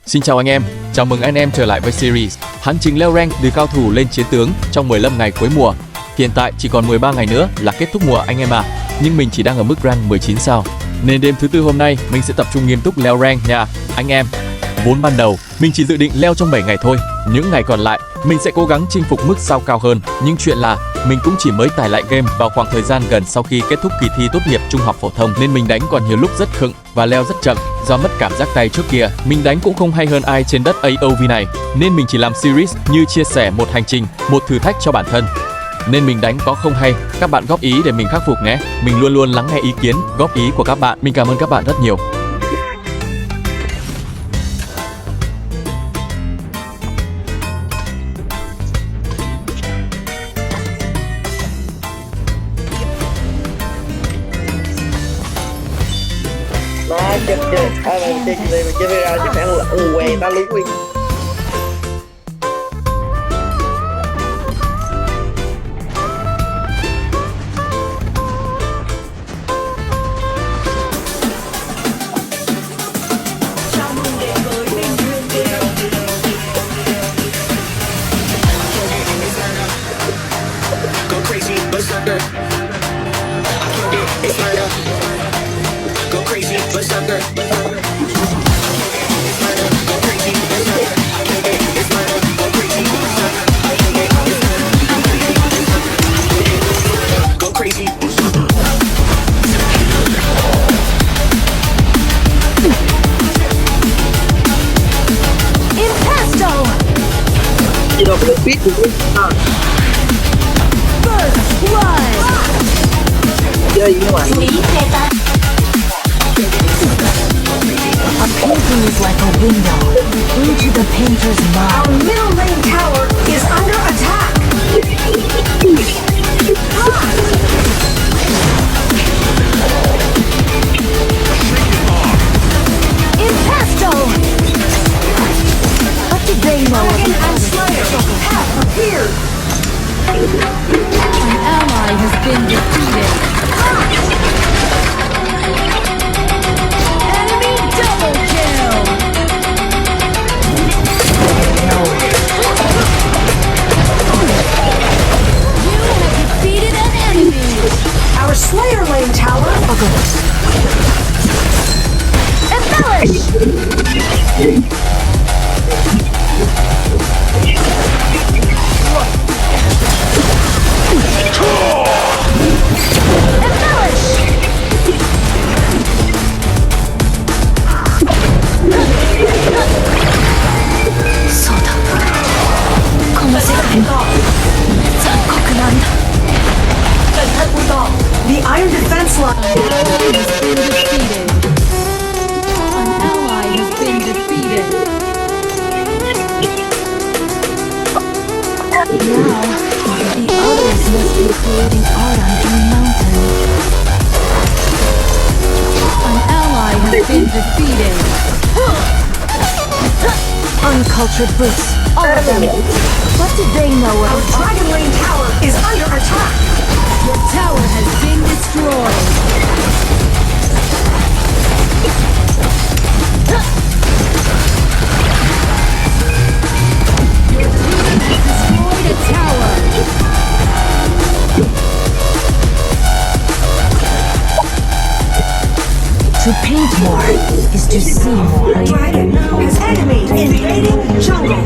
Xin chào anh em, chào mừng anh em trở lại với series Hành trình leo rank từ cao thủ lên chiến tướng trong 15 ngày cuối mùa. Hiện tại chỉ còn 13 ngày nữa là kết thúc mùa anh em à, nhưng mình chỉ đang ở mức rank 19 sao. Nên đêm thứ tư hôm nay mình sẽ tập trung nghiêm túc leo rank nha anh em. Vốn ban đầu mình chỉ dự định leo trong 7 ngày thôi, những ngày còn lại mình sẽ cố gắng chinh phục mức sao cao hơn. Nhưng chuyện là mình cũng chỉ mới tải lại game vào khoảng thời gian gần sau khi kết thúc kỳ thi tốt nghiệp trung học phổ thông, nên mình đánh còn nhiều lúc rất khựng và leo rất chậm. Do mất cảm giác tay trước kia, mình đánh cũng không hay hơn ai trên đất AOV này, nên mình chỉ làm series như chia sẻ một hành trình, một thử thách cho bản thân. Nên mình đánh có không hay, các bạn góp ý để mình khắc phục nhé. Mình luôn luôn lắng nghe ý kiến, góp ý của các bạn. Mình cảm ơn các bạn rất nhiều. Nó chơi mình chơi ra chắc chắn là què ta lú nguyên. Đâu có biết được chơi gì ngoài. A painting is like a window into the painter's mind. Our middle lane tower is under attack. Impasto! What did they know Dragon about and Slayer have appeared. an ally has been defeated? Enemy double kill. You have defeated an enemy. Our Slayer lane tower embellish. The iron defense line. An ally has been defeated. Now, the others must be creating art on Green Mountain. An ally has been defeated. Uncultured brutes, all of them. What did they know Our of dragon lane tower is under attack. Your tower has been destroyed. Your team has destroyed a tower. To paint more is to see more. Dragon is enemy invading jungle.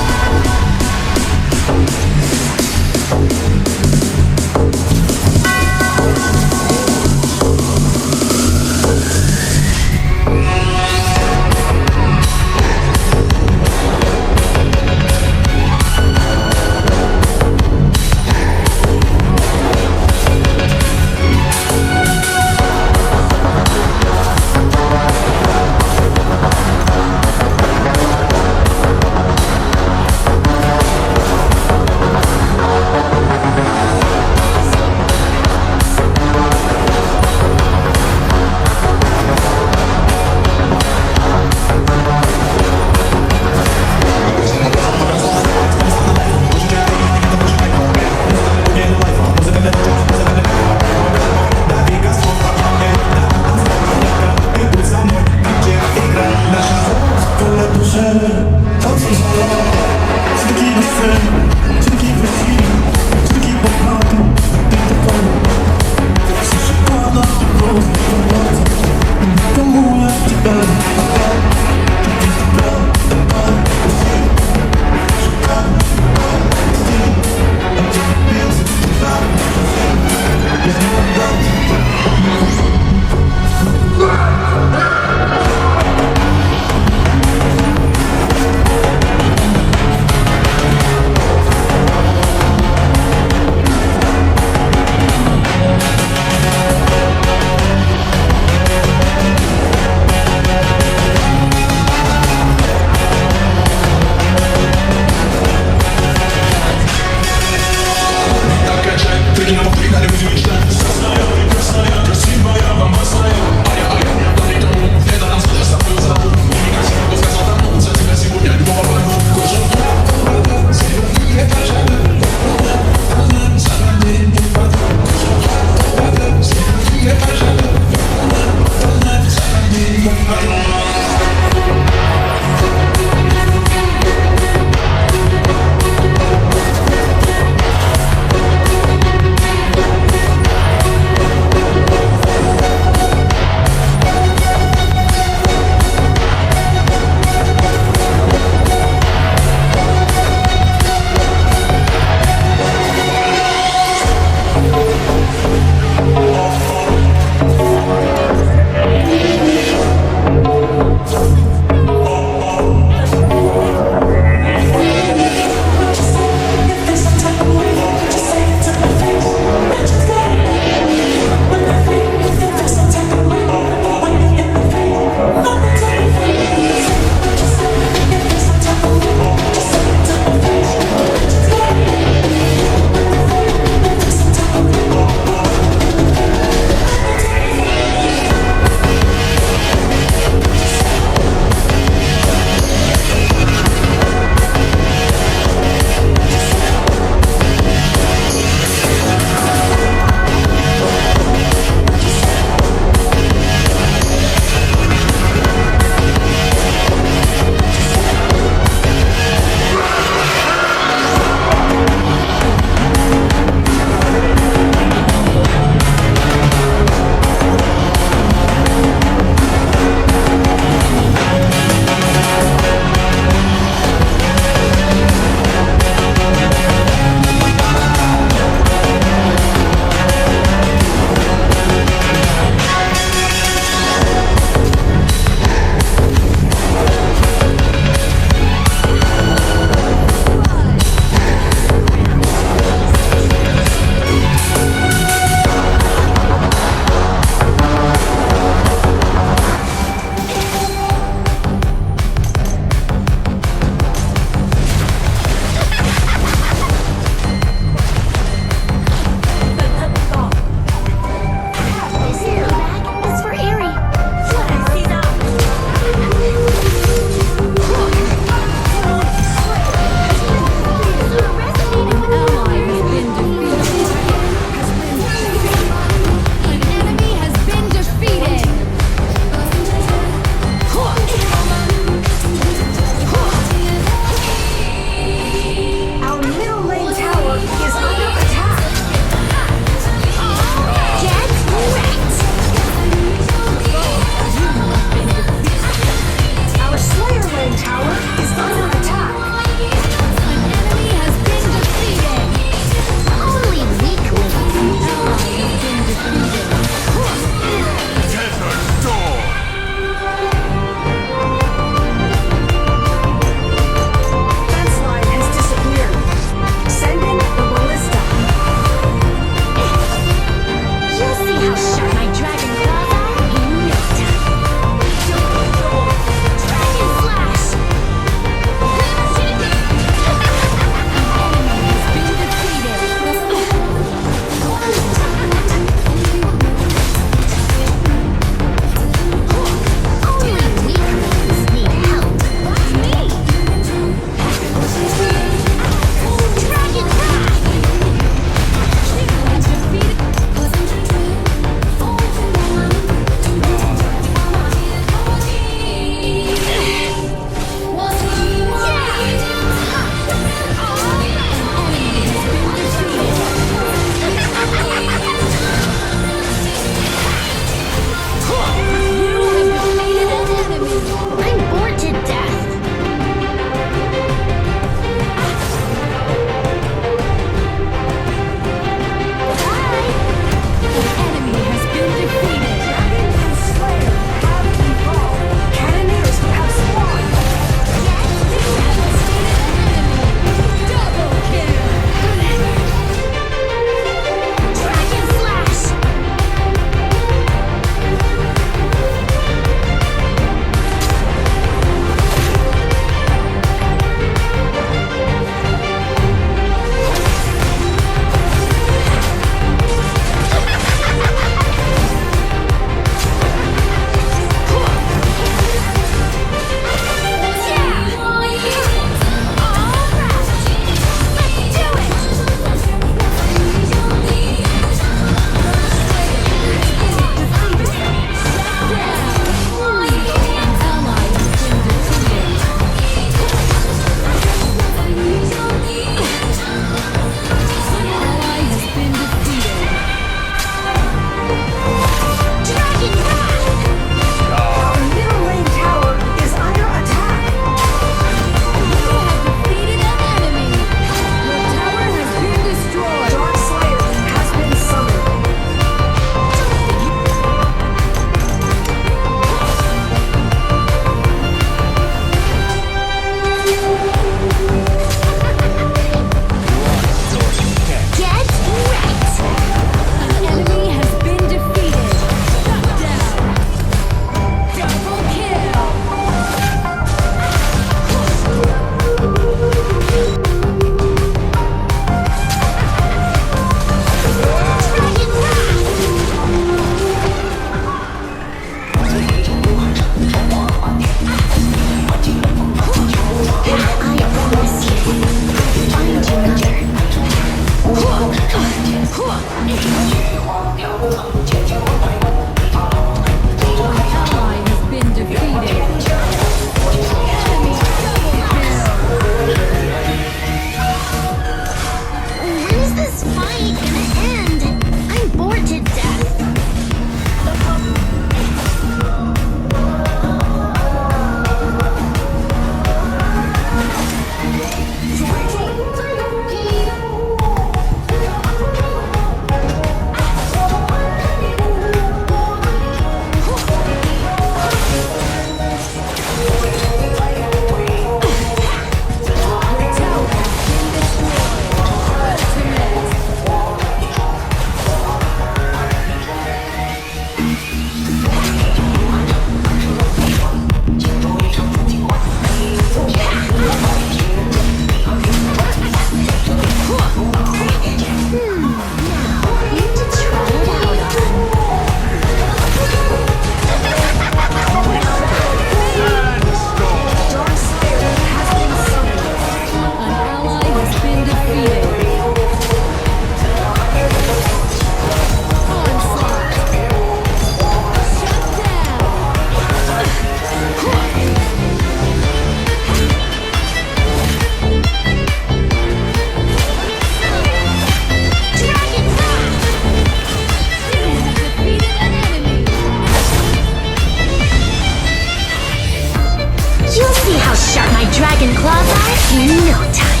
In no time.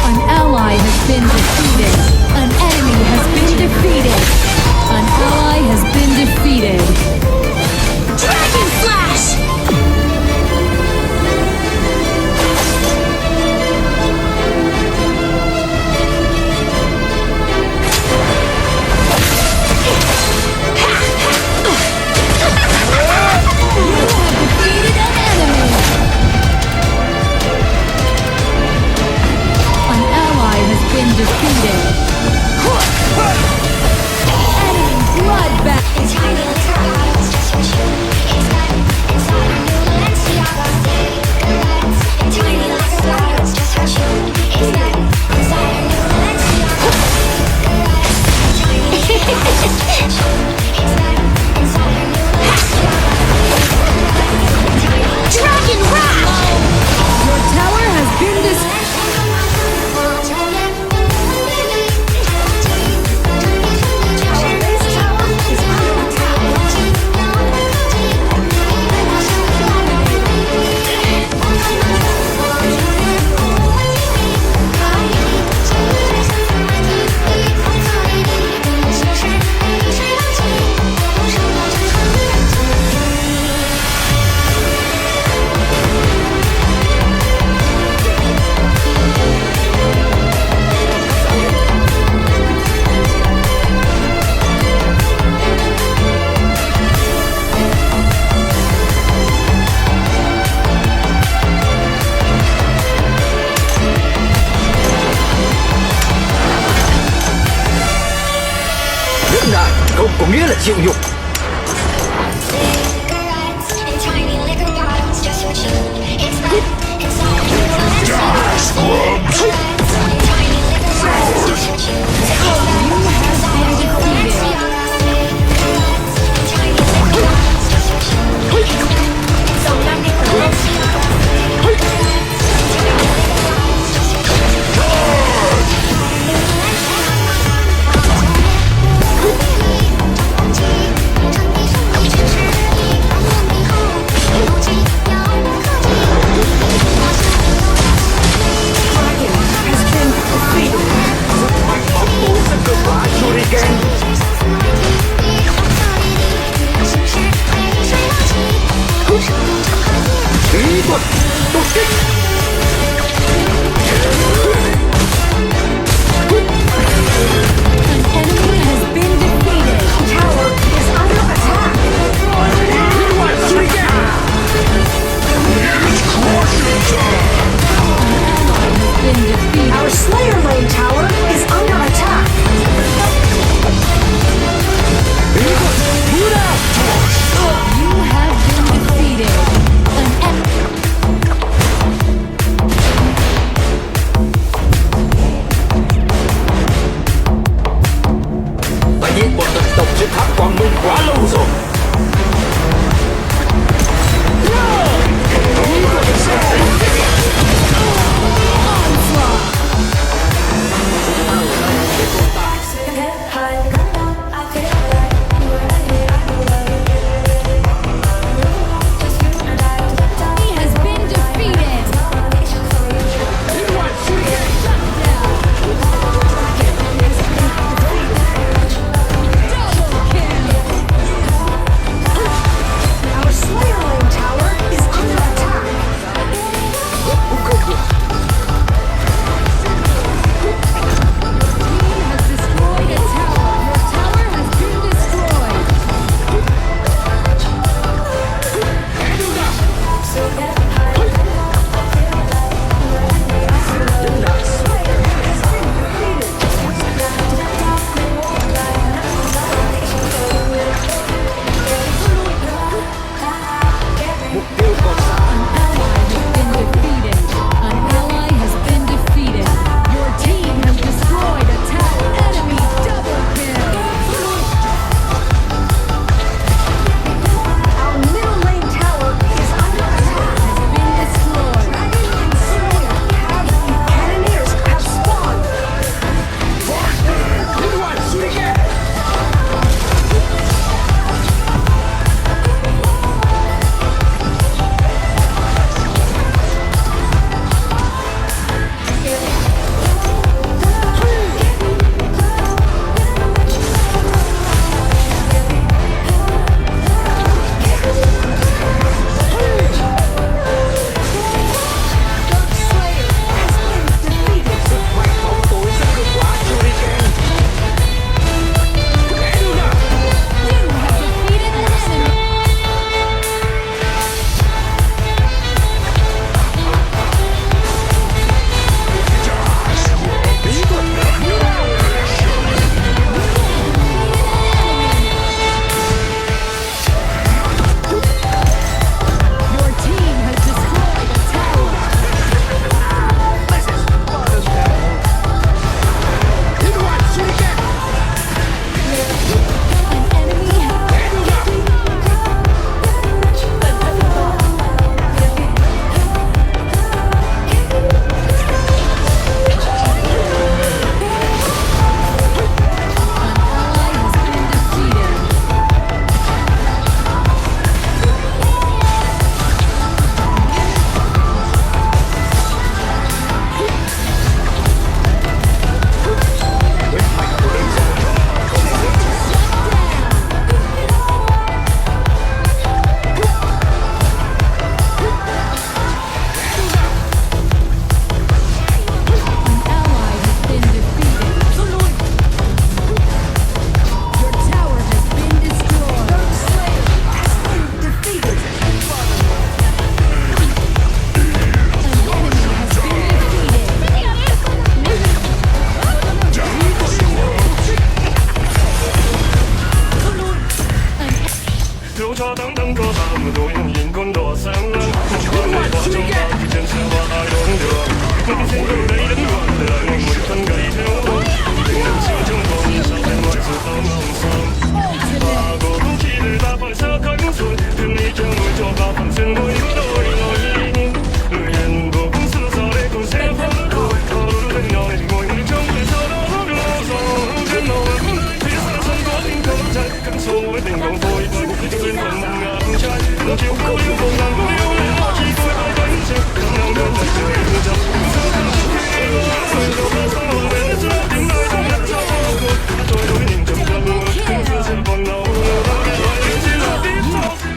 An ally has been defeated. An enemy has been defeated. An ally has been defeated. Dragon Flash! Defeated an enemy. An ally has been defeated. Enemy bloodbath. Dragon Wrath! Your tower has been destroyed. Nhẫn nại không có nghĩa là chịu nhục. Ý thuật đột kích. An enemy has been defeated. Tower is under attack. Been defeated. Our Slayer Lane tower is under attack. Ý thuật mưa đao. You have been defeated. An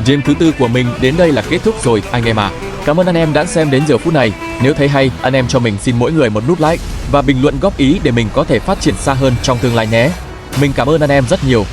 Game thứ tư của mình đến đây là kết thúc rồi anh em à. Cảm ơn anh em đã xem đến giờ phút này. Nếu thấy hay, anh em cho mình xin mỗi người một nút like và bình luận góp ý để mình có thể phát triển xa hơn trong tương lai nhé. Mình cảm ơn anh em rất nhiều.